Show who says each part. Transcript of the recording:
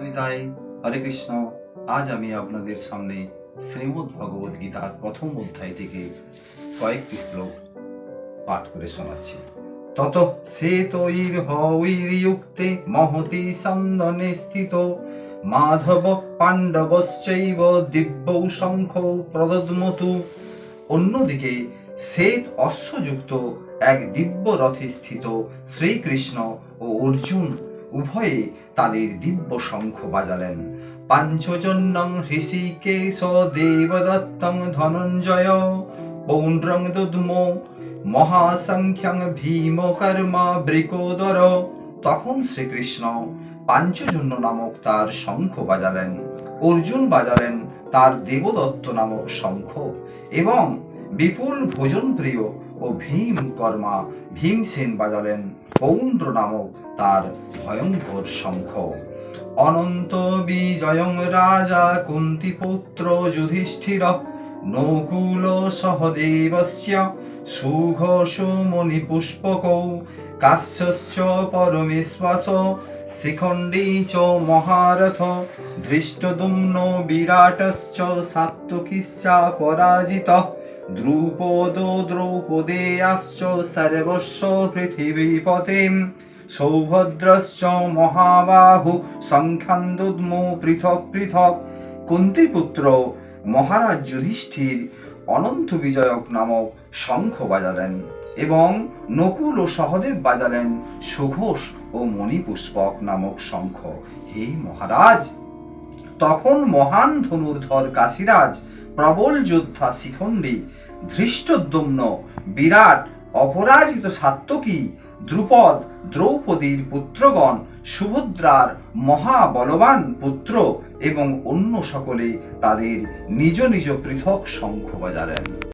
Speaker 1: নিতাই, হরে কৃষ্ণ। আজ আমি আপনাদের সামনে শ্রীমদ্ ভগবদ গীতার প্রথম অধ্যায় থেকে কয়েকটি শ্লোক পাঠ করে শোনাচ্ছি। তত শ্বেতৈর্হৈর্যুক্তে মহতি সন্দনে স্থিত মাধব পাণ্ডবশ্চৈব দিব্যৌ শঙ্খৌ প্রদদ্মতু। অন্যদিকে শ্বেত অশ্বযুক্ত এক দিব্য রথে স্থিত শ্রীকৃষ্ণ ও অর্জুন উভয়ে তাদের দিব্য শঙ্খ বাজালেন। পাঞ্চজন্যং হৃষিকেশ দেবদত্তং ধনঞ্জয় পৌণ্ড্রং দদ্মো মহাসংখ্যং ভীমকর্মা বৃকোদর। তখন শ্রীকৃষ্ণ পাঞ্চজন্য নামক তার শঙ্খ বাজালেন, অর্জুন বাজালেন তার দেবদত্ত নামক শঙ্খ, এবং বিপুল ভোজন প্রিয় ও ভীমকর্মা ভীমসেন বাজালেন পৌণ্ড্র নামক তার ভয়ঙ্কর শঙ্খ। অনন্ত বিজয়ং রাজা কুন্তিপুত্র যুধিষ্ঠির নকুল সহদেবস্য সুঘোষ মণিপুষ্পকৌ কাশ্যশ্চ পরমেশ্বাস শিখণ্ডী চ মহারথ ধৃষ্টদ্যুম্ন বিরাটশ্চ সাত্ত্বকীশ্চ পরাজিতঃ দ্রুপদো দ্রৌপদেয়াশ্চ সর্বস্ব পৃথিবীপতে সৌভদ্রশ্চ মহাবাহু সংখ্যান্দুদ্মো পৃথক পৃথক। কুন্তিপুত্র মহারাজ যুধিষ্ঠির অনন্ত বিজয়ক নামক শঙ্খ বাজালেন এবং নকুল ও সহদেব বাজালেন সুঘোষ ও মণিপুষ্পক নামক শঙ্খ। হে মহারাজ, তখন মহান ধনুর্ধর কাশীরাজ, প্রবল যোদ্ধা শিখণ্ডী, ধৃষ্টদ্যুম্ন, বিরাট, অপরাজিত সাত্ত্বকী, দ্রুপদ, দ্রৌপদীর পুত্রগণ, সুভদ্রার মহাবলবান পুত্র এবং অন্য সকলে তাদের নিজ নিজ পৃথক শঙ্খ বাজালেন।